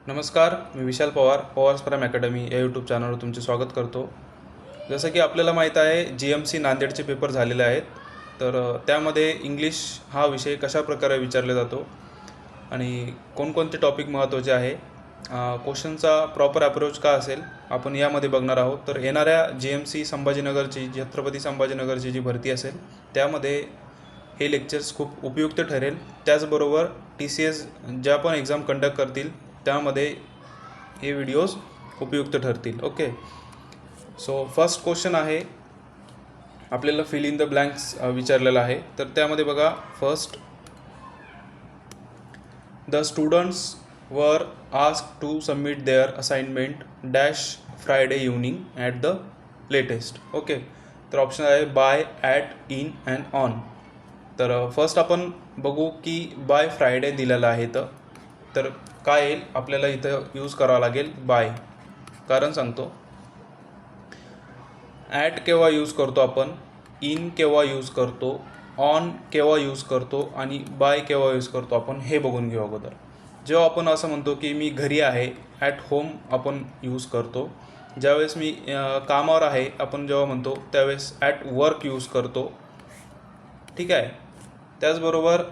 नमस्कार, मी विशाल Pawar, Pawar's prime academy या YouTube चॅनलवर तुमचे स्वागत करतो. जसं की आपल्याला माहीत आहे GMC नांदेडचे पेपर झालेले आहेत. तर त्यामध्ये इंग्लिश हा विषय कशा प्रकारे विचारला जातो आणि कोणकोणते टॉपिक महत्त्वाचे आहे, क्वेश्चनचा प्रॉपर अप्रोच का असेल, आपण यामध्ये बघणार आहोत. तर येणाऱ्या GMC संभाजीनगरची, छत्रपती संभाजीनगरची जी भरती असेल त्यामध्ये हे लेक्चर्स खूप उपयुक्त ठरेल. त्याचबरोबर TCS ज्या पण एक्झाम कंडक्ट करतील त्यामध्ये हे व्हिडिओज उपयुक्त ठरतील. ओके, सो फर्स्ट क्वेश्चन आहे, आपल्याला फिल इन द ब्लँक्स विचारलेला आहे. तर त्यामध्ये बघा, first, the students were asked to submit their assignment dash Friday evening at the latest. Okay, तर ऑप्शन आहे by, at, in and on. तर फर्स्ट आपण बघू की बाय फ्रायडे दिलेलं आहे. तर काय येईल, आपल्याला इथं यूज करावं लागेल बाय. कारण सांगतो, ॲट केव्हा यूज करतो आपण, इन केव्हा यूज करतो, ऑन केव्हा यूज करतो आणि बाय केव्हा यूज करतो आपण हे बघून घेऊ अगोदर. जेव्हा आपण असं म्हणतो की मी घरी आहे, ॲट होम आपण यूज करतो. ज्यावेळेस मी कामावर आहे आपण जेव्हा म्हणतो त्यावेळेस ॲट वर्क यूज करतो. ठीक आहे. त्याचबरोबर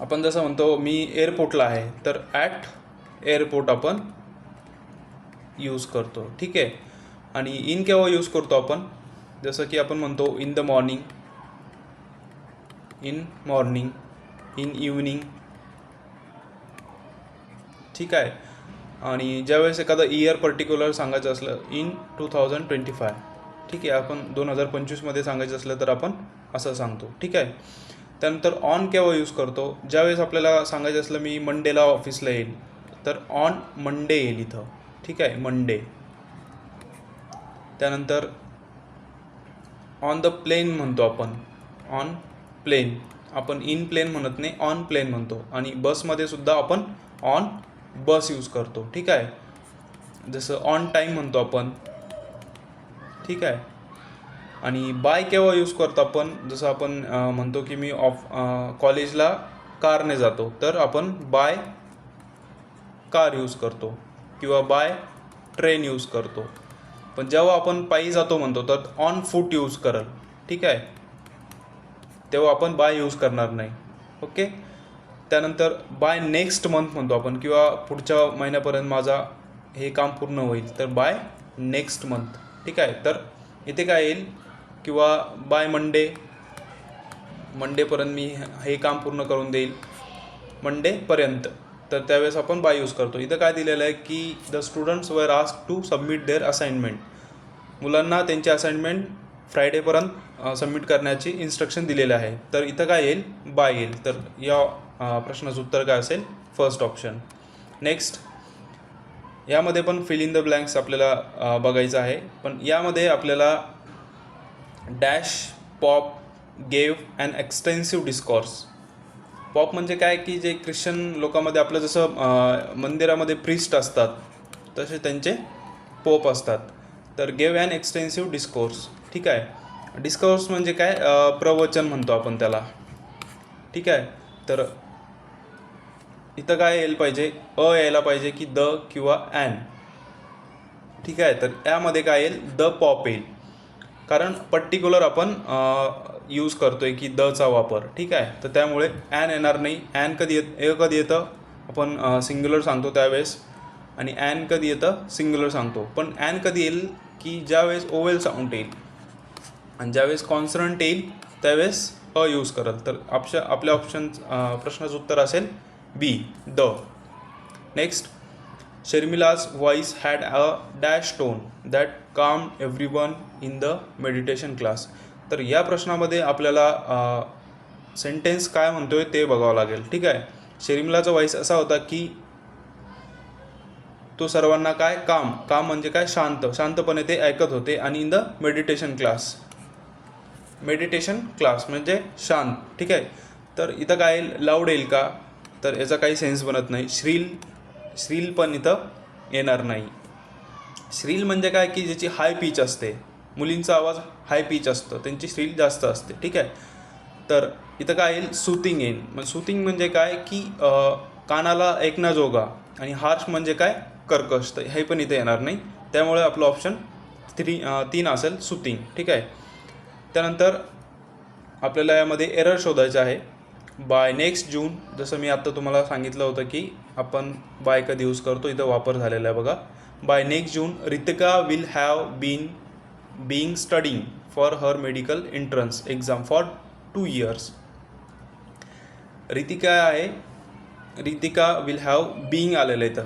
आपण जसं म्हणतो मी एअरपोर्टला आहे, तर ॲट एअरपोर्ट आपण यूज करतो. ठीक आहे. आणि इन केव्हा यूज करतो आपण, जसं की आपण म्हणतो in the morning, in morning, in evening. ठीक आहे. आणि ज्यावेळेस एखादं इयर पर्टिक्युलर सांगायचं असलं, इन 2025. ठीक आहे. आपण 2025मध्ये सांगायचं असलं तर आपण असं सांगतो. ठीक आहे. त्यानंतर ऑन केव्हा यूज करतो, ज्यावेळेस आपल्याला सांगायचं असलं मी मंडेला ऑफिसला येईल, तर ऑन मंडे येईल इथं. ठीक आहे, मंडे. त्यानंतर ऑन द प्लेन म्हणतो आपण, ऑन प्लेन. आपण इन प्लेन म्हणत नाही, ऑन प्लेन म्हणतो. आणि बसमध्ये सुद्धा आपण ऑन बस यूज करतो. ठीक आहे. जसं ऑन टाईम म्हणतो आपण. ठीक आहे. आणि बाय केव्हा यूज करतो आपण, जसं आपण म्हणतो की मी कॉलेजला कारने जातो, तर आपण बाय कार यूज करतो किंवा बाय ट्रेन यूज करतो. पण जेव्हा आपण पायी जातो म्हणतो तर ऑन फूट यूज करल. ठीक आहे. तेव्हा आपण बाय यूज करणार नाही. ओके. त्यानंतर बाय नेक्स्ट मंथ म्हणतो आपण, किंवा पुढच्या महिन्यापर्यंत माझा हे काम पूर्ण होईल, तर बाय नेक्स्ट मंथ. ठीक आहे. तर इथे काय येईल, किंवा बाय मंडे, मंडेपर्यंत मी हे काम पूर्ण करून देईल, मंडेपर्यंत. तर त्यावेळेस आपण बाय यूज करतो. इथं काय दिलेलं आहे की the students were asked to submit their assignment. मुलांना त्यांची असाइनमेंट फ्रायडेपर्यंत सबमिट करण्याची इन्स्ट्रक्शन दिलेले आहे. तर इथं काय येईल, बाय येईल. तर या प्रश्नाचं उत्तर काय असेल, फर्स्ट ऑप्शन. नेक्स्ट, यामध्ये पण फिल इन द ब्लँक्स आपल्याला बघायचं आहे. पण यामध्ये आपल्याला dash pop gave and extensive discourse. Pop म्हणजे काय की जे ख्रिश्चन लोकांमध्ये आपलं जसं मंदिरामध्ये प्रिस्ट असतात तसे त्यांचे पोप असतात. तर गेव अँड एक्सटेन्सिव्ह डिस्कोर्स. ठीक आहे. डिस्कोर्स म्हणजे काय, प्रवचन म्हणतो आपण त्याला. ठीक आहे. तर इथं काय यायला पाहिजे, यायला पाहिजे की द किंवा ॲन. ठीक आहे. तर यामध्ये काय येईल, द पॉप येईल, कारण पर्टिक्युलर आपण यूज करतो आहे की दचा वापर. ठीक आहे. तर त्यामुळे ॲन येणार नाही. ॲन कधी कधी येतं, आपण सिंग्युलर सांगतो त्यावेळेस, आणि ॲन कधी येतं, सिंग्युलर सांगतो. पण ॲन कधी येईल की ज्यावेळेस ओवेल साऊंड येईल, आणि ज्यावेळेस कॉन्सनंट येईल त्यावेळेस यूज करल. तर आपल्या प्रश्नाचं उत्तर असेल B, D. Next, Sharmila's voice had a dash tone that calm everyone in the meditation class. तर या प्रश्नामध्ये आपल्याला सेंटेन्स काय म्हणतोय ते बघावं लागेल. ठीक आहे. शर्मिलाचा व्हॉइस असा होता की तो सर्वांना काय, काम म्हणजे काय, शांतपणे ते ऐकत होते. आणि इन द मेडिटेशन क्लास म्हणजे शांत. ठीक आहे. तर इथं काय येईल, लाऊड येईल का, तर याचा काही सेन्स बनत नाही. श्रील पण इथं येणार नाही. श्रील म्हणजे काय की ज्याची हाय पीच असते, मुलींचा आवाज हाय पीच असतं, त्यांची श्रील जास्त असते. ठीक आहे. तर इथं काय येईल, सुथिंग येईल. मग सुथिंग म्हणजे काय की कानाला ऐकण्याजोगा, आणि हार्श म्हणजे काय, कर्कश, तर हे पण इथे येणार नाही. त्यामुळे आपलं ऑप्शन 3 असेल सुथिंग. ठीक आहे. त्यानंतर आपल्याला यामध्ये एरर शोधायचं आहे. बाय नेक्स्ट जून, जसं मी आत्ता तुम्हाला सांगितलं होतं की आपण बाय कधी यूज करतो, इथं वापर झालेला आहे बघा. By next June Ritika will have being studying for her medical entrance exam for 2 years. Ritika आहे, रितिका विल हॅव बीइंग आलेलं आहे इथं.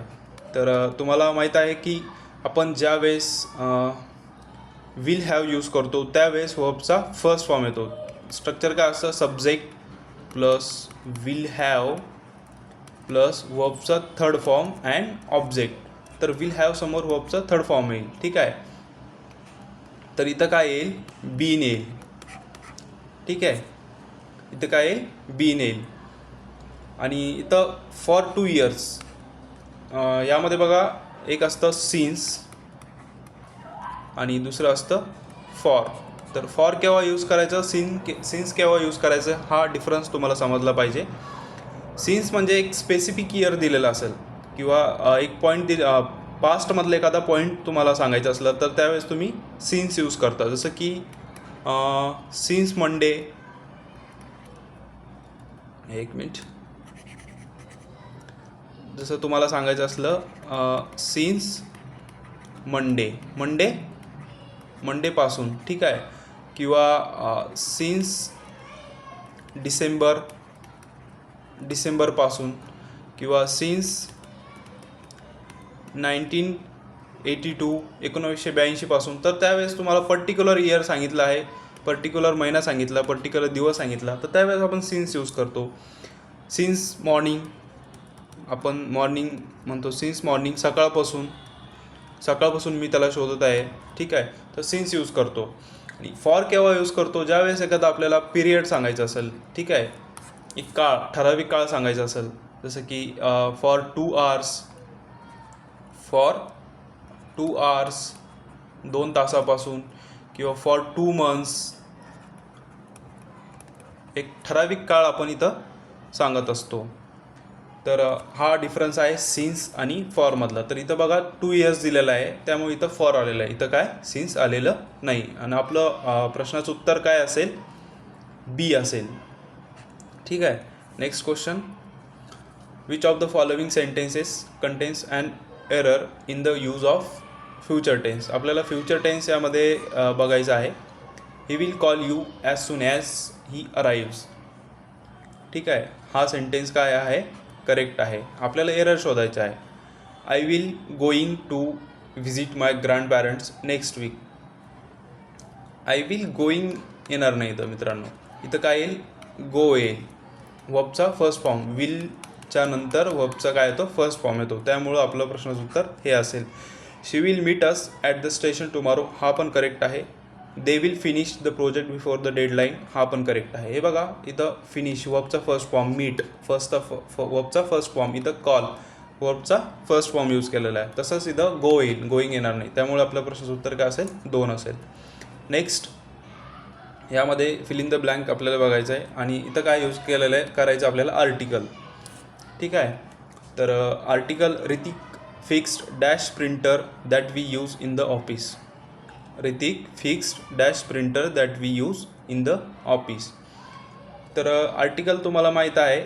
तर तुम्हाला माहीत आहे की आपण ज्या वेळेस विल हॅव यूज करतो त्यावेळेस वर्बचा फर्स्ट फॉर्म येतो. स्ट्रक्चर काय असतं, subject plus will have plus वर्बचा थर्ड फॉर्म अँड ऑब्जेक्ट. तर विल हॅव समोर वर्बचा थर्ड फॉर्म येईल. ठीक आहे. तर इथं काय येईल, बीन येईल. ठीक आहे. इथं काय येईल, बीन येईल. आणि इथं फॉर 2 years, यामध्ये बघा एक असतं सिन्स आणि दुसरं असतं फॉर. तर फॉर केव्हा यूज करायचं, सिन्स केव्हा यूज करायचं, हा डिफरन्स तुम्हाला समजला पाहिजे. सिन्स म्हणजे एक स्पेसिफिक इयर दिलेला असेल किंवा एक पॉईंट पास्टमधलं एखादा पॉईंट तुम्हाला सांगायचं असलं तर त्यावेळेस तुम्ही सिन्स यूज करता. जसं की सिन्स मंडे, एक मिनिट, जसं तुम्हाला सांगायचं असलं सिन्स मंडेपासून. ठीक आहे. किंवा सिन्स डिसेंबरपासून, किंवा सिन्स 1982 पासून. तर त्यावेळेस तुम्हाला पर्टिक्युलर इयर सांगितलं आहे, पर्टिक्युलर महिना सांगितला, पर्टिक्युलर दिवस सांगितला, तर त्यावेळेस आपण सिन्स यूज करतो. सिन्स मॉर्निंग, आपण मॉर्निंग म्हणतो. सिन्स मॉर्निंग, सकाळपासून मी त्याला शोधत आहे. ठीक आहे. तर सिन्स यूज करतो. आणि फॉर केव्हा यूज करतो, ज्यावेळेस एखादा आपल्याला पिरियड सांगायचं असेल. ठीक आहे. एक काळ, ठराविक काळ सांगायचा असेल, जसं की फॉर 2 hours 2 तासापासून, किंवा फॉर 2 months, एक ठराविक काळ आपण इथं सांगत असतो. तर हा डिफरन्स आहे सिन्स आणि फॉरमधला. तर इथं बघा 2 years दिलेलं आहे, त्यामुळे इथं फॉर आलेलं आहे, इथं काय सिन्स आलेलं नाही. आणि आपलं प्रश्नाचं उत्तर काय असेल, बी असेल. ठीक आहे. Next question, which of the following sentences contains an error in the use of future tense. आपल्याला फ्युचर टेन्स यामध्ये बघायचं आहे. He will call you as soon as he arrives. ठीक आहे. हा सेंटेन्स काय आहे, करेक्ट आहे. आपल्याला एरर शोधायचा आहे. I will going to visit my grandparents next week. I will going येणार नाही इथं मित्रांनो, इथं काय येईल, गो येईल. वर्बचा फर्स्ट फॉर्म, विलच्या नंतर वर्बचा काय येतो, फर्स्ट फॉर्म येतो. त्यामुळं आपलं प्रश्नाचं उत्तर हे असेल. She will meet us at the station tomorrow, हा पण करेक्ट आहे. They will finish the project before the deadline, हा पण करेक्ट आहे. हे बघा इथं फिनिश वर्बचा फर्स्ट फॉर्म, मीट वर्बचा फर्स्ट फॉर्म, इथं कॉल वर्बचा फर्स्ट फॉर्म यूज केलेला आहे. तसंच इथं गो येईल, गोईंग येणार नाही. त्यामुळे आपलं प्रश्नाचं उत्तर काय असेल, 2 असेल. नेक्स्ट, यामध्ये फिल इन द ब्लँक आपल्याला बघायचं आहे. आणि इथं काय यूज केलेलं आहे, करायचं आपल्याला आर्टिकल. ठीक आहे. तर article, Hrithik fixed dash printer that we use in the office. Hrithik fixed dash printer that we use in the office. तर आर्टिकल तुम्हाला माहीत आहे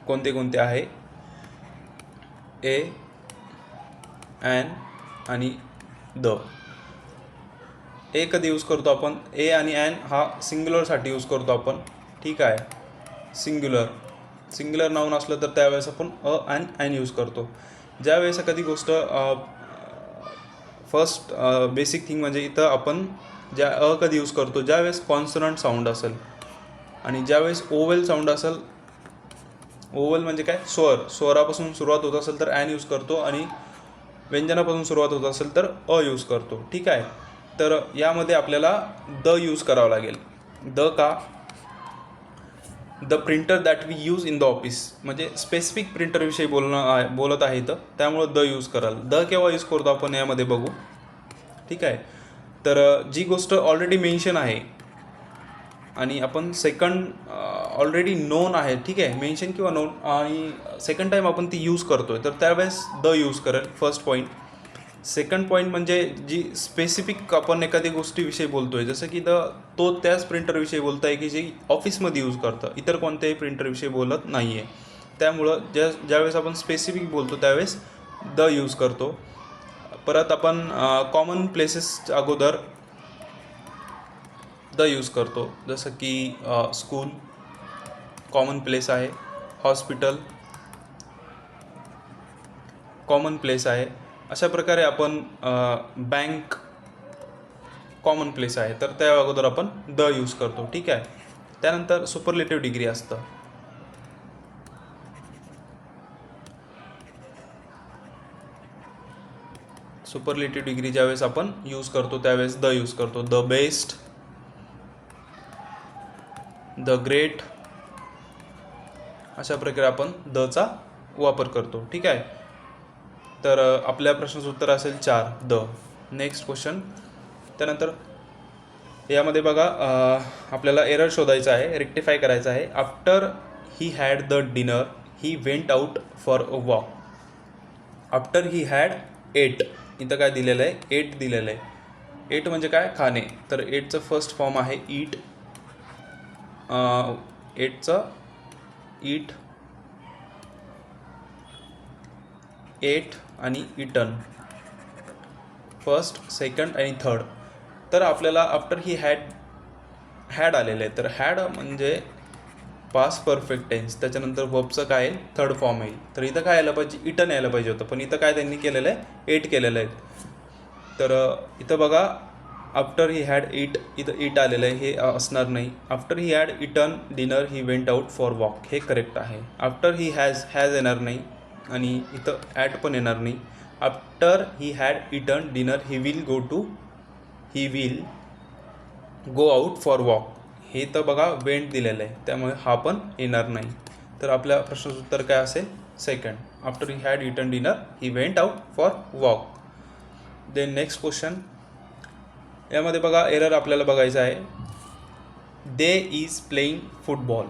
कोणते कोणते आहे, ए, ॲन आणि द. ए कधी यूज करतो आपण, ए आणि ॲन हा सिंग्युलरसाठी यूज करतो आपण. ठीक आहे. सिंग्युलर नाऊन असलं तर त्यावेळेस आपण अ आणि ॲन यूज करतो. ज्यावेळेस एखादी गोष्ट फर्स्ट बेसिक थिंग म्हणजे इथं आपण कधी यूज करतो, ज्यावेळेस कॉन्सनंट साऊंड असेल आणि ज्यावेळेस ओवेल साऊंड असेल. ओवेल म्हणजे काय, स्वरापासून सुरुवात होत असेल तर ॲन यूज करतो, आणि व्यंजनापासून सुरुवात होत असेल तर अ यूज करतो. ठीक आहे. तर यामध्ये आपल्याला द यूज करावं लागेल. द का, the printer that we use in the office, म्हणजे स्पेसिफिक प्रिंटरविषयी बोलत आहे इथं, त्यामुळं द यूज कराल. द केव्हा यूज करतो आपण यामध्ये बघू. ठीक आहे. तर जी गोष्ट ऑलरेडी मेन्शन आहे आणि आपण सेकंड ऑलरेडी नोन आहे, ठीक आहे, मेन्शन किंवा नोन, आणि सेकंड टाईम आपण ती यूज करतो आहे, तर त्यावेळेस द यूज करेल फर्स्ट पॉईंट. सेकंड पॉईंट म्हणजे जी स्पेसिफिक आपण एखादी गोष्टीविषयी बोलतो आहे, जसं की तो त्याच प्रिंटरविषयी बोलत आहे की जे ऑफिसमध्ये यूज करतं, इतर कोणत्याही प्रिंटरविषयी बोलत नाही आहे. त्यामुळं ज्यावेळेस आपण स्पेसिफिक बोलतो त्यावेळेस द यूज करतो. परत आपण कॉमन प्लेसेस अगोदर द यूज करतो, जसं की स्कूल कॉमन प्लेस आहे, हॉस्पिटल कॉमन प्लेस आहे. अशा प्रकारे आपण बँक कॉमन प्लेस आहे, तर त्या अगोदर आपण द यूज करतो, ठीक आहे. त्यानंतर सुपरलेटिव्ह डिग्री असतं. सुपरलेटिव्ह डिग्री ज्यावेळेस आपण यूज करतो त्यावेळेस द यूज करतो. द बेस्ट, द ग्रेट, अशा प्रकारे आपण दचा वापर करतो, ठीक आहे. तर आपल्या प्रश्नाचं उत्तर असेल 4 द. Next question. त्यानंतर यामध्ये बघा आपल्याला एरर शोधायचा आहे, रेक्टिफाय करायचं आहे. After he had the dinner he went out for a walk. After he had ate, इथं काय दिलेलं आहे, एट दिलेलं आहे. एट म्हणजे काय, खाणे. तर एटचं फर्स्ट फॉर्म आहे ईट. एटचं ईट, एट आणि इटन, फर्स्ट, सेकंड आणि थर्ड. तर आपल्याला आफ्टर ही हॅड आलेलं आहे, तर हॅड म्हणजे पास्ट परफेक्ट टेन्स, त्याच्यानंतर वर्बचं काय येईल, थर्ड फॉर्म येईल. तर इथं काय यायला पाहिजे, इटन यायला पाहिजे होतं, पण इथं काय त्यांनी केलेलं आहे, एट केलेलं आहे. तर इथं बघा आफ्टर ही हॅड ईट, इथं ईट आलेलं आहे, हे असणार नाही. After he had eaten dinner he went out for walk, हे करेक्ट आहे. आफ्टर ही हॅज येणार नाही आणि इथं ॲट पण येणार नाही. After he had eaten dinner he will go out for walk, हे तर बघा वेंट दिलेलं आहे, त्यामुळे हा पण येणार नाही. तर आपल्या प्रश्नाचं उत्तर काय असेल, second. After he had eaten dinner he went out for walk. Then next question. यामध्ये बघा एरर आपल्याला बघायचं आहे. They is playing football.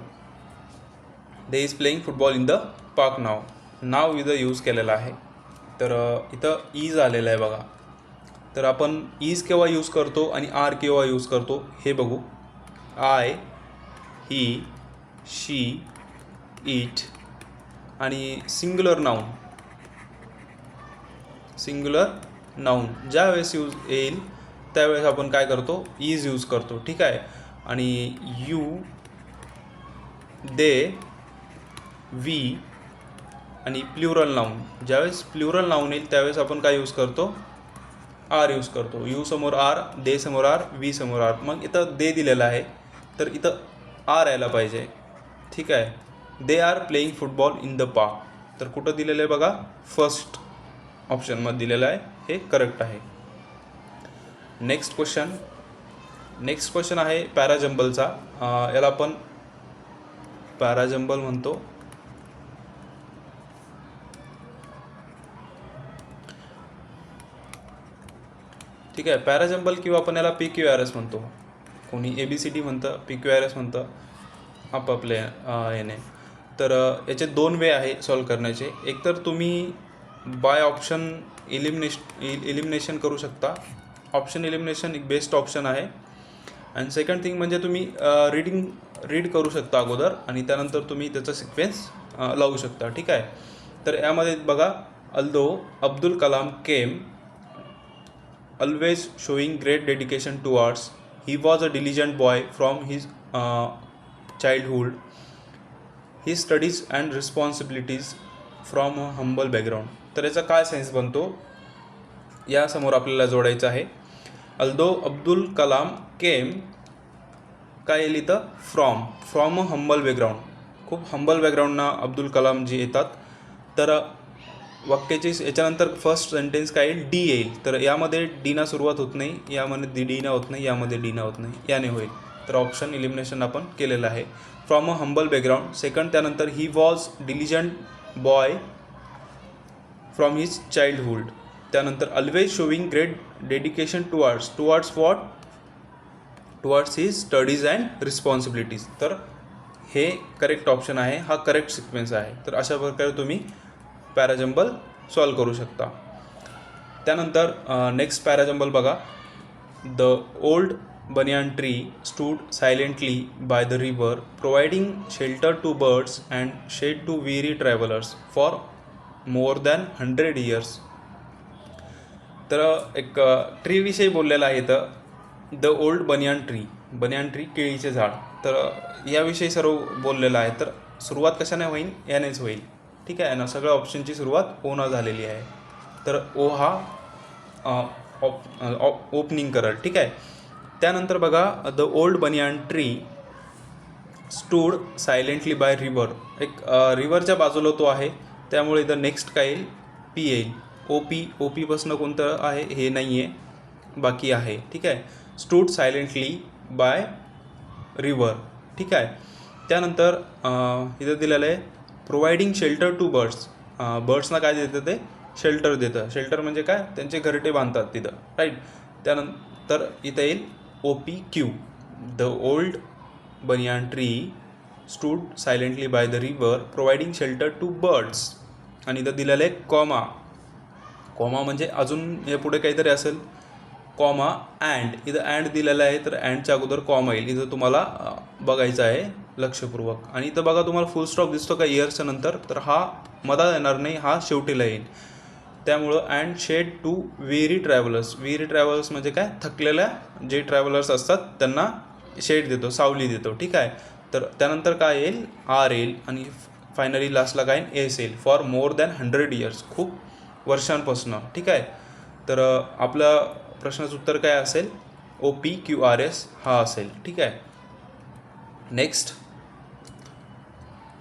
They is playing football in the park now. Now इथं यूज केलेलं आहे, तर इथं इज आलेलं आहे बघा. तर आपण इज केव्हा यूज करतो आणि आर केव्हा यूज करतो हे बघू. आय, ही, शी, इट आणि सिंग्युलर नाऊन ज्यावेळेस यूज येईल त्यावेळेस आपण काय करतो, इज यूज करतो, ठीक आहे. आणि यू, दे, वी आणि प्ल्युरल नाऊन, ज्यावेळेस प्ल्युरल नाऊन येईल त्यावेळेस आपण काय यूज करतो, आर यूज करतो. यू समोर आर, दे समोर आर, वी समोर आर. मग इथं दे दिलेलं आहे, तर इथं आर यायला पाहिजे, ठीक आहे. They are playing football in the park, तर कुठं दिलेलं आहे बघा, फर्स्ट ऑप्शनमध्ये दिलेलं आहे, हे करेक्ट आहे. नेक्स्ट क्वेश्चन आहे पॅराजंबलचा. याला आपण पॅराजंबल म्हणतो. ठीक आहे. पॅराजंबल किंवा आपण याला PQRS म्हणतो. कोणी ABCD म्हणतं, PQRS म्हणतं, आपापल्या याने. तर याचे 2 वे आहे सॉल्व करण्याचे. एक तर तुम्ही बाय ऑप्शन इलिमिनेशन करू शकता. ऑप्शन इलिमिनेशन एक बेस्ट ऑप्शन आहे. आणि सेकंड थिंग म्हणजे तुम्ही रीड करू शकता अगोदर आणि त्यानंतर तुम्ही त्याचा सिक्वेन्स लावू शकता, ठीक आहे. तर यामध्ये बघा, although Abdul Kalam came always showing great dedication to arts. He was a diligent boy from his childhood. His studies and responsibilities from a humble background. तर याचा काय सेन्स बनतो यासमोर आपल्याला जोडायचं आहे. अल्दो अब्दुल कलाम केम काय येईल इथं, फ्रॉम अ हंबल बॅकग्राऊंड. खूप हंबल बॅकग्राऊंडना अब्दुल कलाम जी येतात. तर वाक्याची याच्यानंतर फर्स्ट सेंटेन्स काय येईल, डी येईल. तर यामध्ये डीना सुरुवात होत नाही, यामध्ये डीना होत नाही, यामध्ये डीना होत नाही, याने होईल. तर ऑप्शन इलिमिनेशन आपण केलेलं आहे. From a humble background. Second त्यानंतर he was diligent boy from his childhood. त्यानंतर always showing great dedication to arts. To arts what, towards his studies and responsibilities. तर हे करेक्ट ऑप्शन आहे, हा करेक्ट सिक्वेन्स आहे. तर अशा प्रकारे तुम्ही पॅराजंबल सॉल्व करू शकता. त्यानंतर नेक्स्ट पॅराजंबल बघा. The old banyan tree stood silently by the river providing shelter to birds and shade to weary travellers for more than 100 years. तर एक ट्रीविषयी बोललेलं आहे इथं. द ओल्ड बनियान ट्री केळीचे झाड. तर याविषयी सर्व बोललेलं आहे. तर सुरुवात कशाने होईल, यानेच होईल. ठीक आहे ना, सगळ्या ऑप्शनची सुरुवात ओनं झालेली आहे. तर ओ हा ओपनिंग करल. ठीक आहे. त्यानंतर बघा, the old banyan tree stood silently by river. एक रिव्हरच्या बाजूला तो आहे, त्यामुळे इथं नेक्स्ट काय येईल, पी येईल. ओ पीपासनं कोणतं आहे हे नाही आहे, बाकी आहे. ठीक आहे. Stood silently by river. ठीक आहे. त्यानंतर इथं दिलेलं आहे प्रोव्हाइडिंग शेल्टर टू बर्ड्स. बर्ड्सना काय देतं, ते शेल्टर देतं. शेल्टर म्हणजे काय, त्यांचे घरटे बांधतात तिथं, राईट. त्यानंतर इथं येईल OPQ. The old banyan tree stood silently by the river providing shelter to birds. आणि इथं दिलेलं आहे कॉमा म्हणजे अजून हे पुढे काहीतरी असेल, कॉमा अँड. इथं अँड दिलेलं आहे, तर अँडच्या अगोदर कॉमा येईल. इथं तुम्हाला बघायचं आहे लक्षपूर्वक. आणि इथं बघा, तुम्हाला फुल स्टॉप दिसतो का इयर्सच्या नंतर, तर हा मधात येणार नाही, हा शेवटीला येईल. त्यामुळं and shade to weary travellers म्हणजे काय, थकलेल्या जे ट्रॅव्हलर्स असतात त्यांना शेड देतो, सावली देतो. ठीक आहे. तर त्यानंतर काय येईल, आर येईल. आणि फायनली लास्टला काय येईल, एस येईल. फॉर मोर दॅन 100 years, खूप वर्षांपासून. ठीक आहे. तर आपलं प्रश्नाचं उत्तर काय असेल, OPQRS हा असेल. ठीक आहे. Next,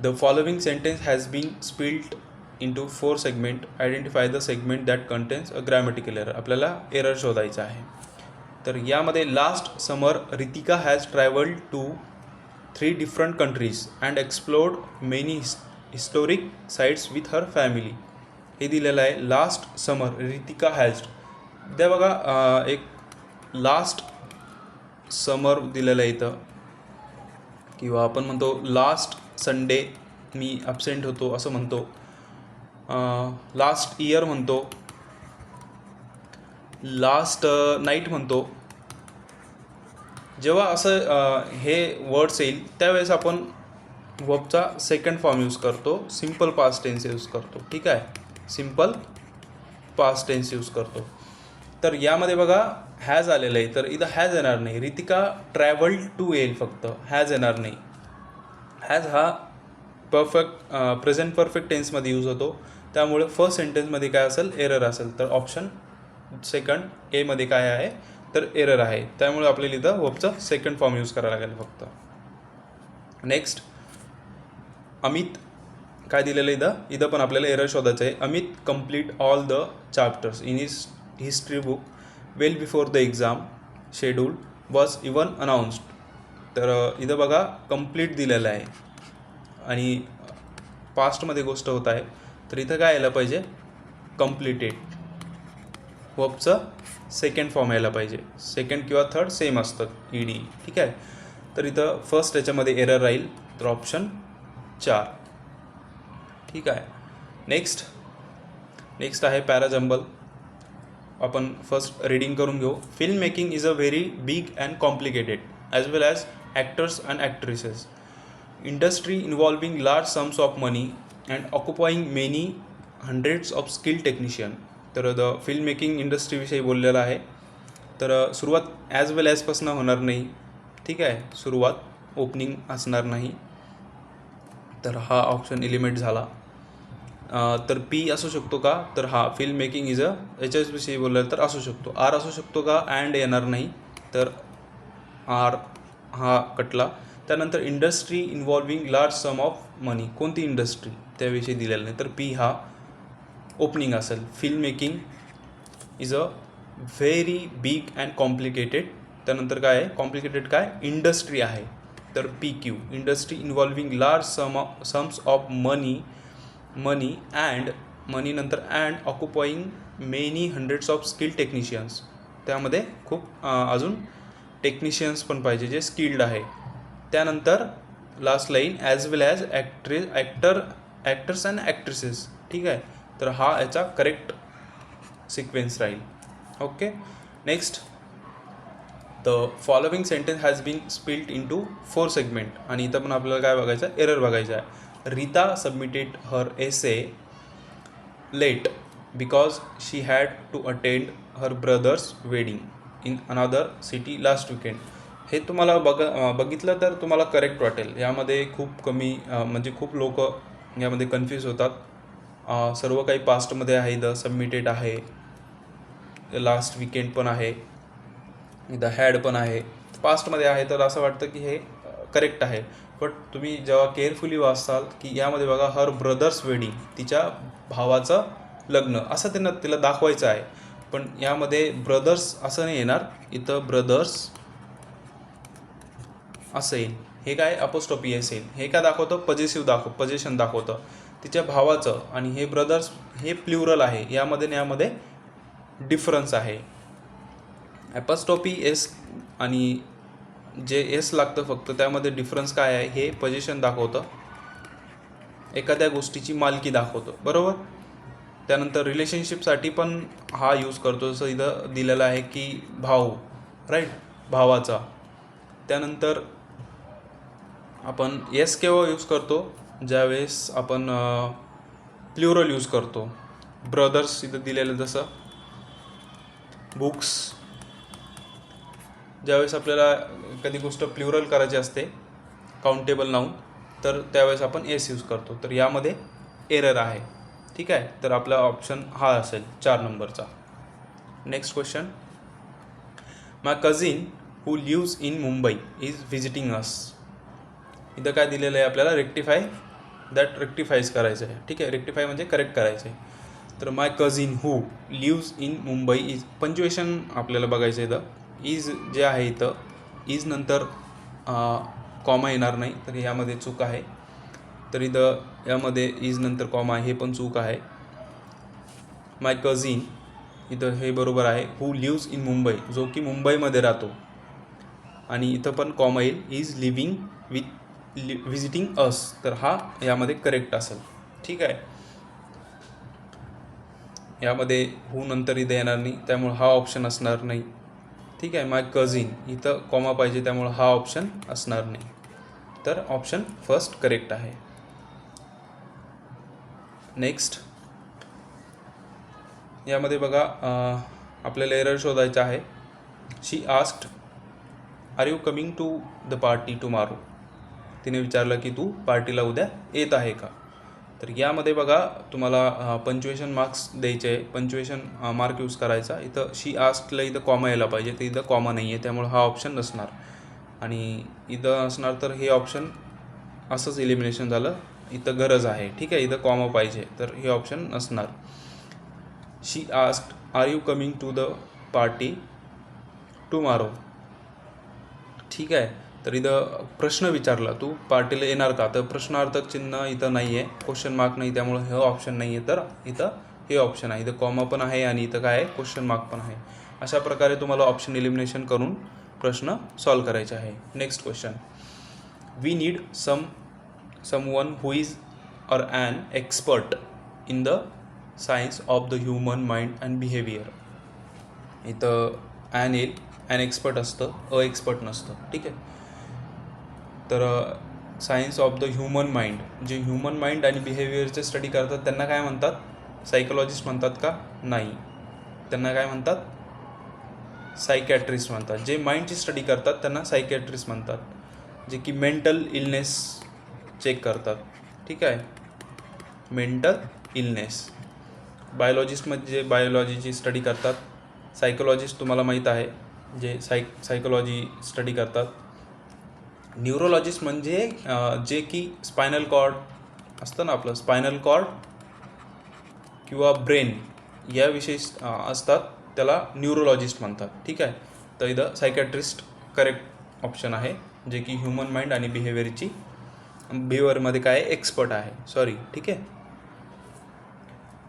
the following sentence has been split into 4 segment. Identify the segment that contains a grammatical error. आपल्याला एरर शोधायचं आहे. तर यामध्ये last summer Ritika has travelled to 3 different countries and explored many historic sites with her family. हे दिलेलं आहे. Last summer Ritika has. त्या बघा, एक लास्ट समर दिलेलं आहे इथं, किंवा आपण म्हणतो लास्ट संडे मी ॲबसेंट होतो असं म्हणतो. लास्ट इयर म्हणतो, लास्ट नाईट म्हणतो. जेव्हा असं हे वर्ड्स येईल त्यावेळेस आपण वर्बचा सेकंड फॉर्म यूज करतो, सिम्पल पास्ट टेन्स यूज करतो. ठीक आहे. सिम्पल पास्ट टेन्स यूज करतो. तर यामध्ये बघा हॅज आलेलं आहे, तर इथं हॅज येणार नाही. रितिका ट्रॅव्हल्ड टू येईल फक्त, हॅज येणार नाही. हॅज हा प्रेझेंट परफेक्ट टेन्समध्ये यूज होतो, त्यामुळे फर्स्ट सेंटेन्समध्ये काय असेल, एरर असेल. तर ऑप्शन सेकंड एमध्ये काय आहे, तर एरर आहे. त्यामुळे आपल्याला इथं वर्बचा सेकंड फॉर्म यूज करायला लागेल फक्त. नेक्स्ट, अमित काय दिलेलं आहे इथं पण आपल्याला एरर शोधायचं आहे. Amit complete all the chapters in his history book well before the exam schedule was even announced. तर इथं बघा कंप्लीट दिलेलं आहे आणि पास्टमध्ये गोष्ट होत आहे, तर इथं काय यायला पाहिजे, कंप्लीटेड. वर्बचं सेकंड फॉर्म यायला पाहिजे. सेकंड किंवा थर्ड सेम असतं, ED. ठीक आहे. तर इथं फर्स्ट याच्यामध्ये एरर राहील, तर ऑप्शन 4. ठीक आहे. नेक्स्ट आहे पॅराजंबल. आपण फर्स्ट रीडिंग करून घेऊ. Film making is a very big and complicated as well as actors and actresses industry involving large sums of money and occupying many hundreds of skilled technician. तर the film making इंडस्ट्रीविषयी बोललेलं आहे. तर सुरुवात as वेल ॲजपासून होणार नाही. ठीक आहे. सुरुवात ओपनिंग असणार नाही, तर हा ऑप्शन एलिमेंट झाला. तर पी असू शकतो का, तर हा फिल्म मेकिंग इज अ याच्याविषयी बोललं तर असू शकतो. आर असू शकतो का, अँड येणार नाही, तर आर हा कटला. त्यानंतर industry involving large sum of money, कोणती इंडस्ट्री त्याविषयी दिलेलं नाही, तर पी हा ओपनिंग असेल. Film making is a very big and complicated. त्यानंतर काय आहे, कॉम्प्लिकेटेड काय, इंडस्ट्री आहे, तर PQ. Industry involving large sums of money and money नंतर and occupying many hundreds of skilled technicians. त्यामध्ये खूप अजून टेक्निशियन्स पण पाहिजे जे स्किल्ड आहे. त्यानंतर last line as well as actors and actresses. ठीक आहे, तर हा याचा करेक्ट सिक्वेन्स राहील. Okay, next the following sentence has been split into 4 segment. आणि इथं पण आपल्याला काय बघायचं आहे, एरर बघायचं आहे. Rita submitted her essay late because she had to attend her brother's wedding in another city last weekend. हे तुम्हाला बघितलं तर तुम्हाला करेक्ट वाटेल. यामध्ये खूप कमी म्हणजे खूप लोक यामध्ये कन्फ्यूज होतात. सर्व काही पास्टमध्ये आहे. द सबमिटेड आहे, लास्ट वीकेंड पण आहे, द हॅड पण आहे, पास्टमध्ये आहे. तर असं वाटतं की हे करेक्ट आहे. बट तुम्ही जेव्हा केअरफुली वाचाल की यामध्ये बघा हर ब्रदर्स वेडिंग, तिच्या भावाचं लग्न असं तिला दाखवायचं आहे. पण यामध्ये ब्रदर्स असं नाही येणार, इथं ब्रदर्स असं येईल. हे काय अपोस्ट्रोफी असेल. हे काय दाखवतं, पजेशन दाखवतं तिच्या भावाचं. आणि हे ब्रदर्स हे प्ल्युरल आहे. यामध्ये डिफरन्स आहे. अपोस्ट्रोफी एस आणि जे एस लागतं फक्त, त्यामध्ये डिफरन्स काय आहे, हे पोझिशन दाखवतं, एखाद्या गोष्टीची मालकी दाखवतं. बरोबर. त्यानंतर रिलेशनशिपसाठी पण हा यूज करतो. जसं इथं दिलेलं आहे की भाऊ, राईट, भावाचा. त्यानंतर आपण एस केव्हा यूज करतो, ज्यावेळेस आपण प्ल्युरल यूज करतो. ब्रदर्स इथं दिलेलं, जसं बुक्स. ज्यावेळेस आपल्याला कधी गोष्ट प्ल्युरल करायची असते, काउंटेबल नाऊन, तर त्यावेळेस आपण एस यूज करतो. तर यामध्ये एरर आहे. ठीक आहे, तर आपला ऑप्शन हा असेल 4 नंबरचा. Next question. My cousin who lives in Mumbai is visiting us. इथं काय दिलेलं आहे आपल्याला, रेक्टिफाईज करायचं आहे. ठीक आहे, रेक्टिफाय म्हणजे करेक्ट करायचं आहे. तर my cousin who lives in Mumbai is, punctuation आपल्याला बघायचं आहे. इथं इज जे आहे, इथं इज नंतर कॉमा येणार नाही, तर यामध्ये चूक आहे. तर इथं यामध्ये इज नंतर कॉमा हे पण चूक आहे. माय कझिन इथं हे बरोबर आहे. हू लिव्स इन मुंबई, जो की मुंबईमध्ये राहतो. आणि इथं पण कॉमा येईल, इज लिव्हिंग व्हिजिटिंग अस, तर हा यामध्ये करेक्ट असेल. ठीक आहे, यामध्ये हू नंतर इथं येणार नाही, त्यामुळे हा ऑप्शन असणार नाही. ठीक आहे, माय कझिन इथं कॉमा पाहिजे, त्यामुळं हा ऑप्शन असणार नाही. तर ऑप्शन फर्स्ट करेक्ट आहे. नेक्स्ट, यामध्ये बघा आपल्याला एरर शोधायचा आहे. She asked are you coming to the party tomorrow. तिने विचारलं की तू पार्टीला उद्या येत आहे का. तर यामध्ये बघा तुम्हाला पंच्युएशन मार्क्स द्यायचे आहे. पंच्युएशन मार्क यूज करायचा. इथं शी आस्क्डला इथं कॉमा यायला पाहिजे, तर इथं कॉमा नाही आहे, त्यामुळे हा ऑप्शन नसणार. आणि इथं असणार तर हे ऑप्शन असंच इलिमिनेशन झालं. इथं गरज आहे. ठीक आहे, इथं कॉमा पाहिजे, तर हे ऑप्शन नसणार. She asked are you coming to the party tomorrow. ठीक आहे, तर इथं प्रश्न विचारला, तू पार्टीला येणार का, तर प्रश्नार्थक चिन्ह इथं नाही आहे, क्वेश्चन मार्क नाही, त्यामुळे हे ऑप्शन नाही आहे. तर इथं हे ऑप्शन आहे. इथं कॉमा पण आहे आणि इथं काय आहे, क्वेश्चन मार्क पण आहे. अशा प्रकारे तुम्हाला ऑप्शन इलिमिनेशन करून प्रश्न सॉल्व करायचे आहे. Next question. We need someone who is or an expert in the science of the human mind and behaviour. इथं ॲन येईल, ॲन एक्सपर्ट असतं, एक्सपर्ट नसतं. ठीक आहे, तर science of the human mind, जे ह्युमन माइंड आणि बिहेवियरचे स्टडी करतात त्यांना काय म्हणतात, सायकोलॉजिस्ट म्हणतात का, नाही, त्यांना काय म्हणतात, सायकॅट्रिस्ट म्हणतात. जे माइंडची स्टडी करतात त्यांना सायकॅट्रिस्ट म्हणतात, जे की मेंटल इलनेस चेक करतात. ठीक आहे, मेंटल इलनेस. बायोलॉजिस्ट म्हणजे बायोलॉजीची स्टडी करतात. सायकोलॉजिस्ट तुम्हाला माहीत आहे, जे सायकोलॉजी स्टडी करतात. न्यूरोलॉजिस्ट म्हणजे जे की स्पायनल कॉर्ड असतं ना आपलं, स्पायनल कॉर्ड किंवा ब्रेन याविषयी असतात, त्याला न्यूरोलॉजिस्ट म्हणतात. ठीक आहे, तर इथं सायकॅट्रिस्ट करेक्ट ऑप्शन आहे, जे की ह्युमन माइंड आणि बिहेवियरमध्ये काय एक्सपर्ट आहे. सॉरी. ठीक आहे,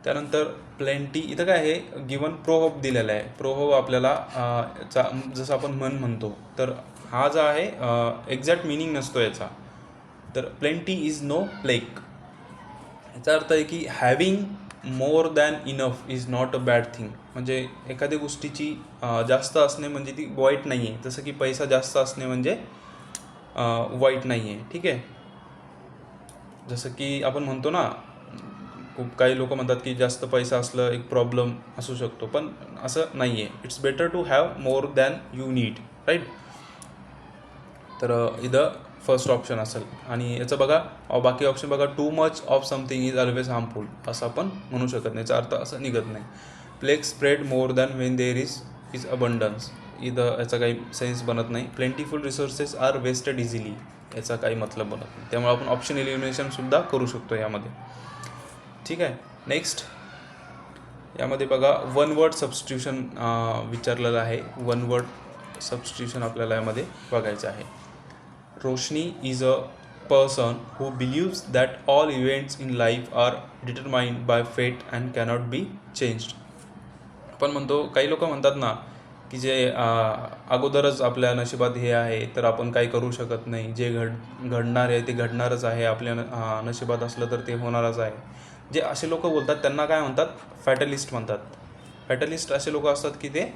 त्यानंतर प्लेंटी, इथं काय आहे गिवन प्रोव्हर्ब दिलेला आहे. प्रोव्हर्ब आपल्याला जसं आपण म्हणतो, तर हा जो आहे एक्झॅक्ट मिनिंग नसतो याचा. तर प्लेंटी इज नो प्लेग. याचा अर्थ आहे की having more than enough is not a bad thing. म्हणजे एखाद्या गोष्टीची जास्त असणे म्हणजे ती वाईट नाही आहे. जसं की पैसा जास्त असणे म्हणजे वाईट नाही आहे. ठीक आहे. जसं की आपण म्हणतो ना, खूप काही लोक म्हणतात की जास्त पैसा असलं एक प्रॉब्लेम असू शकतो, पण असं नाही आहे. It's better to have more than you need, right. तर इथं फर्स्ट ऑप्शन असेल. आणि याचं बघा बाकी ऑप्शन बघा, too much of something is always harmful असं आपण म्हणू शकत नाही. याचा अर्थ असं निघत नाही. Plague spread more than when there is abundance. इथं याचा काही सेन्स बनत नाही. Plentiful resources are wasted easily, याचा काही मतलब बनत नाही. त्यामुळे आपण ऑप्शन एलिमिनेशनसुद्धा करू शकतो यामध्ये. ठीक आहे. नेक्स्ट यामध्ये बघा वन वर्ड सबस्टिट्यूशन विचारलेलं आहे. वन वर्ड सबस्टिट्यूशन आपल्याला यामध्ये बघायचं आहे. Roshni is a person who believes that all events in life are determined by fate and cannot be changed. आपण म्हणतो, काही लोक म्हणतात ना की जे अगोदरच आपल्या नशिबात हे आहे तर आपण काही करू शकत नाही. जे घडणार आहे ते घडणारच आहे. आपल्या नशिबात असलं तर ते होणारच आहे. जे असे लोक बोलतात त्यांना काय म्हणतात, फॅटलिस्ट म्हणतात. फॅटलिस्ट असे लोक असतात की ते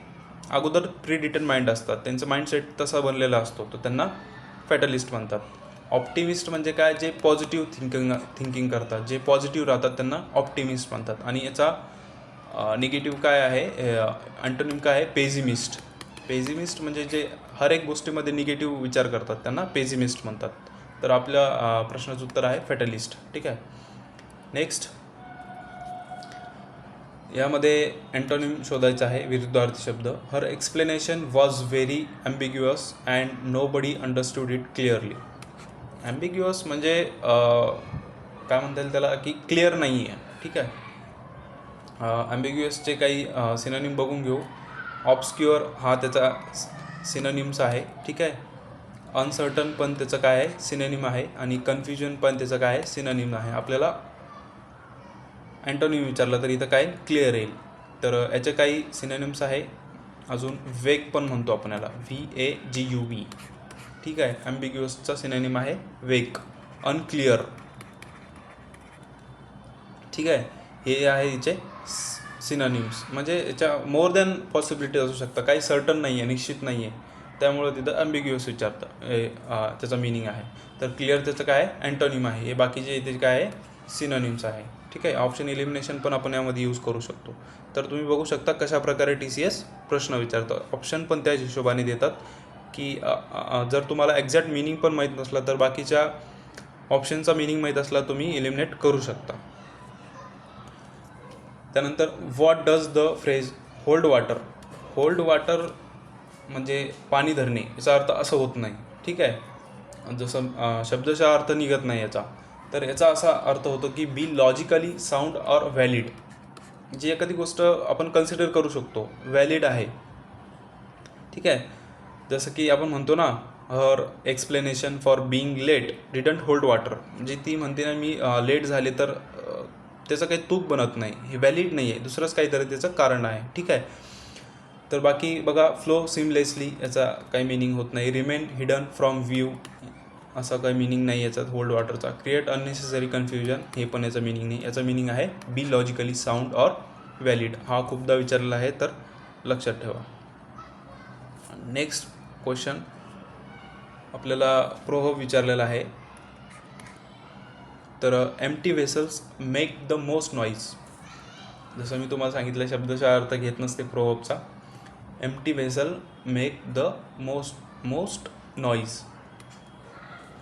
अगोदर प्रीडिटरमाइंड असतात. त्यांचं माइंडसेट तसा बनलेला असतो, तर त्यांना फॅटलिस्ट म्हणतात. ऑप्टिमिस्ट म्हणजे काय, जे पॉझिटिव्ह थिंकिंग करतात, जे पॉझिटिव्ह राहतात त्यांना ऑप्टिमिस्ट म्हणतात. आणि याचा निगेटिव्ह काय आहे, अँटोनिम काय आहे, पेझिमिस्ट. पेझिमिस्ट म्हणजे जे हर एक गोष्टीमध्ये निगेटिव्ह विचार करतात त्यांना पेझिमिस्ट म्हणतात. तर आपल्या प्रश्नाचं उत्तर आहे फॅटलिस्ट. ठीक आहे. नेक्स्ट यामध्ये अँटोनिम शोधायचा आहे, विरुद्धार्थी शब्द. Her explanation was very ambiguous and nobody understood it clearly. Ambiguous म्हणजे काय म्हणता येईल त्याला, की क्लिअर नाही आहे. ठीक आहे. ॲम्बिग्युअसचे काही सिनोनिम बघून घेऊ. ऑब्स्क्युअर हा त्याचा सिनोनिम्स आहे. ठीक आहे. अनसर्टन पण त्याचं काय आहे, सिनोनिम आहे. आणि कन्फ्युजन पण त्याचं काय आहे, सिनोनिम आहे. आपल्याला अँटोनिम विचारलं तर इथं काय क्लिअर येईल. तर याचे काही सिनोनिम्स आहे. अजून वेग पण म्हणतो आपण याला, VAGUE. ठीक आहे. ॲम्बिग्युअसचा सिनोनिम आहे वेग, अनक्लिअर. ठीक आहे. हे आहे याचे सिनोनिम्स. म्हणजे याच्या मोर दॅन पॉसिबिलिटी असू शकतं, काही सर्टन नाही आहे, निश्चित नाही आहे. त्यामुळं तिथं ॲम्बिग्युअस विचारतं, त्याचा मिनिंग आहे. तर क्लिअर त्याचं काय आहे, अँटोनिम आहे. हे बाकीचे इथे काय आहे, सिनोनिम्स आहे. ठीक आहे. ऑप्शन एलिमिनेशन पण आपण यामध्ये यूज करू शकतो. तर तुम्ही बघू शकता कशाप्रकारे TCS प्रश्न विचारतं. ऑप्शन पण त्याच हिशोबाने देतात की जर तुम्हाला एक्झॅक्ट मिनिंग पण माहीत नसला तर बाकीच्या ऑप्शनचा मिनिंग माहीत असला तुम्ही एलिमिनेट करू शकता. त्यानंतर what does the phrase hold water. Hold water म्हणजे पाणी धरणे, याचा अर्थ असं होत नाही. ठीक आहे. जसं शब्दशः अर्थ निघत नाही याचा. तर याचा असा अर्थ होतो की बी लॉजिकली साऊंड ऑर व्हॅलिड. जी एखादी गोष्ट आपण कन्सिडर करू शकतो, व्हॅलिड आहे. ठीक आहे. जसं की आपण म्हणतो ना, her explanation for being late didn't hold water. म्हणजे ती म्हणते ना, मी लेट झाले तर त्याचं काही तूक बनत नाही, हे व्हॅलिड नाही आहे, दुसरंच काहीतरी त्याचं कारण आहे. ठीक आहे. तर बाकी बघा, फ्लो सिमलेसली याचा काही मिनिंग होत नाही. रिमेन हिडन फ्रॉम व्ह्यू असा काही मिनिंग नाही याचा होल्ड वॉटरचा. क्रिएट अननेसेसरी कन्फ्युजन, हे पण याचं मिनिंग नाही. याचं मिनिंग आहे बी लॉजिकली साऊंड ऑर व्हॅलिड. हा खूपदा विचारलेला आहे, तर लक्षात ठेवा. नेक्स्ट क्वेश्चन आपल्याला प्रोव्हर्ब विचारलेला आहे. तर empty vessels make the most noise. जसं मी तुम्हाला सांगितलं, शब्दशः अर्थ घेत नसते प्रोव्हर्बचा. Empty vessel make the most noise.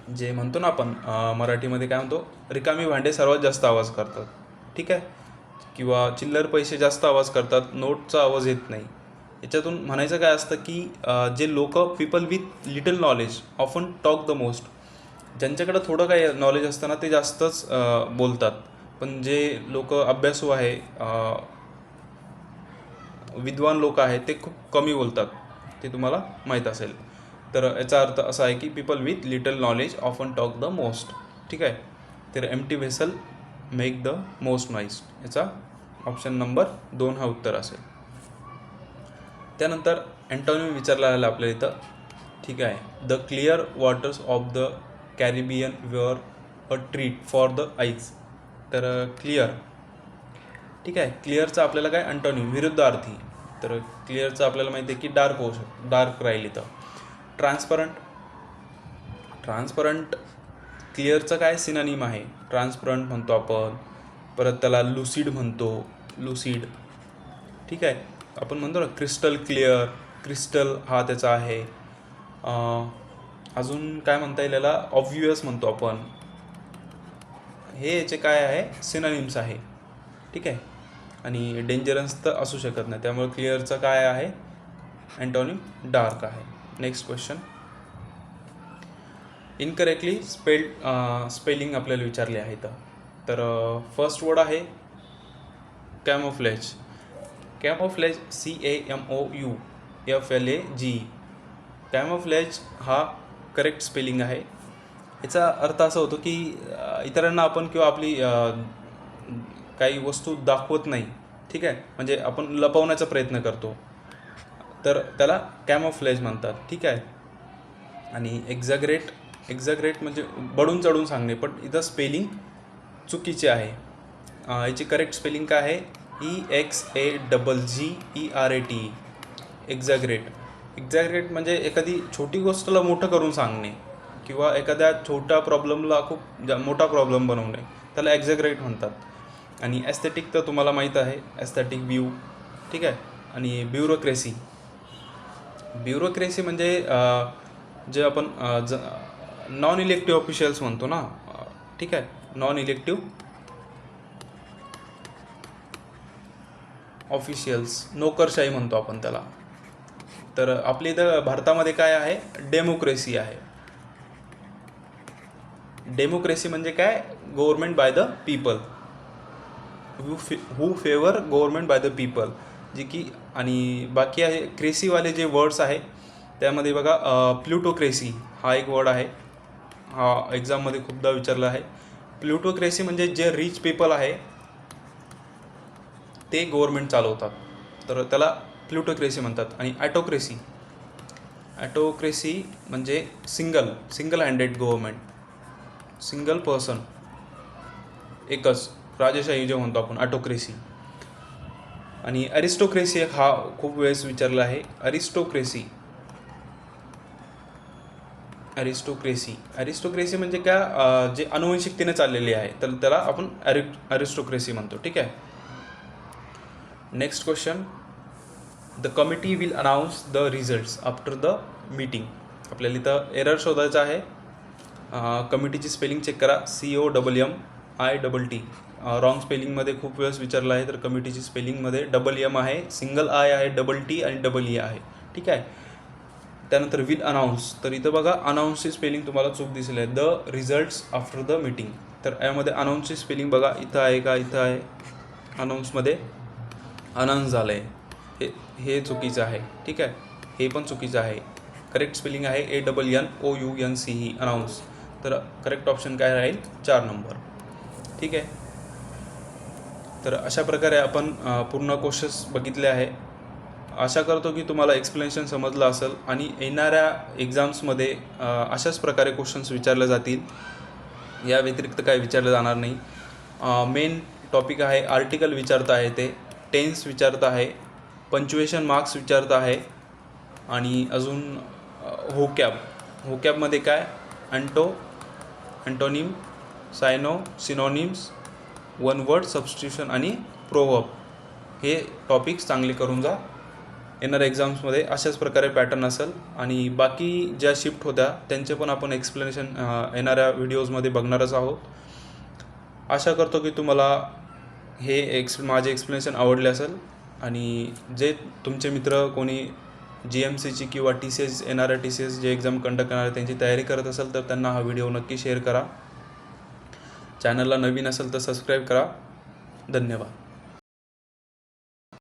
जे म्हणतो ना आपण मराठीमध्ये काय म्हणतो, रिकामी भांडे सर्वात जास्त आवाज करतात. ठीक आहे. किंवा चिल्लर पैसे जास्त आवाज करतात, नोटचा आवाज येत नाही. याच्यातून म्हणायचं काय असतं की जे लोक, people with little knowledge often talk the most. ज्यांच्याकडं थोडं काही नॉलेज असतं ना, ते जास्तच बोलतात. पण जे लोक अभ्यासू आहे, विद्वान लोक आहेत, ते खूप कमी बोलतात. ते तुम्हाला माहीत असेल. तर याचा अर्थ असा आहे की people with little knowledge often talk the most. ठीक आहे. तर empty vessel make the most noise, याचा ऑप्शन नंबर 2 हा उत्तर असेल. त्यानंतर अँटोनिम विचारला आला आपल्याला इथं. ठीक आहे. The clear waters of the Caribbean were a treat for the eyes. तर क्लिअर. ठीक आहे. क्लिअरचं आपल्याला काय अँटोनिम विरुद्धार्थी. तर क्लिअरचं आपल्याला माहिती आहे की डार्क होऊ शकतो, डार्क राहील इथं. ट्रान्सपरंट क्लिअरचं काय सिनोनिम आहे. ट्रान्सपरंट म्हणतो आपण, परत त्याला लुसिड म्हणतो, लुसिड. ठीक आहे. आपण म्हणतो ना क्रिस्टल क्लिअर, क्रिस्टल हा त्याचा आहे. अजून काय म्हणता येईल याला, ऑब्व्हियस म्हणतो आपण. हे याचे काय आहे सिनोनिम्स आहे. ठीक आहे. आणि डेंजरस तर असू शकत नाही, त्यामुळे क्लिअरचं काय आहे अँटोनिम डार्क आहे. Next question. इनकरेक्टली स्पेलिंग आपल्याला विचारले आहे इथं. तर फर्स्ट वर्ड आहे कॅमोफ्लेज. Camouflage CAMOUFLAGE. कॅमोफ्लेज हा करेक्ट स्पेलिंग आहे. याचा अर्थ असा होतो की इतरांना आपण किंवा आपली काही वस्तू दाखवत नाही. ठीक आहे. म्हणजे आपण लपवण्याचा प्रयत्न करतो, तर त्याला कॅमोफ्लेज म्हणतात. ठीक आहे. आणि एक्झॅग्रेट म्हणजे बडून चढून सांगणे, पण इथं स्पेलिंग चुकीचे आहे. याची करेक्ट स्पेलिंग काय आहे EXAGGERAT. एक्झॅग्रेट म्हणजे एखादी छोटी गोष्टला मोठं करून सांगणे किंवा एखाद्या छोट्या प्रॉब्लेमला खूप मोठा प्रॉब्लेम बनवणे, त्याला एक्झॅग्रेट म्हणतात. आणि ॲस्थेटिक तर तुम्हाला माहीत आहे, ॲस्थेटिक व्ह्यू. ठीक आहे. आणि ब्युरोक्रेसी म्हणजे जे आपण नॉन इलेक्टिव्ह ऑफिशियल्स म्हणतो ना. ठीक आहे. नॉन इलेक्टिव्ह ऑफिशियल्स, नोकरशाही म्हणतो आपण त्याला. तर आपल्या इथं भारतामध्ये काय आहे डेमोक्रेसी आहे. डेमोक्रेसी म्हणजे काय government by the people, who favour government by the people, जे की. आणि बाकी आहे क्रेसीवाले जे वर्ड्स आहे त्यामध्ये बघा प्लुटोक्रेसी हा एक वर्ड आहे. हा एक्झाममध्ये खूपदा विचारला आहे. प्लुटोक्रेसी म्हणजे जे रिच पीपल आहे ते गव्हर्नमेंट चालवतात, तर त्याला प्लुटोक्रेसी म्हणतात. आणि ॲटोक्रेसी म्हणजे single handed government, single person, एकच राजेशाही जे म्हणतो आपण ॲटोक्रेसी. आणि अरिस्टोक्रेसी हा खूप वेळेस विचारला आहे. अरिस्टोक्रेसी म्हणजे काय जे अनुवंशिकतेने चाललेली आहे, तर त्याला आपण अरिस्टोक्रेसी म्हणतो. ठीक आहे. Next question. The committee will announce the results after the meeting. आपल्याला इथं एरर शोधायचा आहे. कमिटीची स्पेलिंग चेक करा. COMMITT. रॉंग स्पेलिंगमध्ये खूप वेळेस विचारलं आहे. तर कमिटीची स्पेलिंगमध्ये MM आहे, सिंगल I आहे, TT आणि EE आहे. ठीक आहे. त्यानंतर विल अनाऊन्स, तर इथं बघा अनाऊन्सची स्पेलिंग तुम्हाला चूक दिसली आहे. The results after the meeting. तर यामध्ये अनाऊन्सची स्पेलिंग बघा इथं आहे का, इथं आहे. अनाऊन्समध्ये अनाऊन्स झालं आहे, हे चुकीचं आहे. ठीक आहे. हे पण चुकीचं आहे. करेक्ट स्पेलिंग आहे ANNOUNCE अनाऊन्स. तर करेक्ट ऑप्शन काय राहील 4 नंबर. ठीक आहे. तर अशा प्रकारे आपण पूर्ण क्वेश्चन्स बघितले आहे. आशा करतो की तुम्हाला एक्सप्लेनेशन समजलं असेल आणि येणाऱ्या एक्झाम्समध्ये अशाच प्रकारे क्वेश्चन्स विचारले जातील. या व्यतिरिक्त काय विचारलं जाणार नाही. मेन टॉपिक आहे आर्टिकल विचारत आहे, ते टेन्स विचारत आहे, पंच्युएशन मार्क्स विचारत आहे, आणि अजून होकॅबमध्ये काय antonym, synonyms, one word substitution आणि प्रोवर्ब, हे टॉपिक्स चांगले करून जा. येणाऱ्या एक्झाम्समध्ये अशाच प्रकारे पॅटर्न असेल. आणि बाकी ज्या शिफ्ट होत्या त्यांचे पण आपण एक्सप्लेनेशन येणाऱ्या व्हिडिओजमध्ये बघणारच आहोत. आशा करतो की तुम्हाला हे माझे एक्सप्लेनेशन आवडले असेल. आणि जे तुमचे मित्र कोणी GMCची किंवा TCS येणाऱ्या TCS जे एक्झाम कंडक्ट करणार त्यांची तयारी करत असेल तर त्यांना हा व्हिडिओ नक्की शेअर करा. चॅनलला नवीन असेल तर सबस्क्राईब करा. धन्यवाद.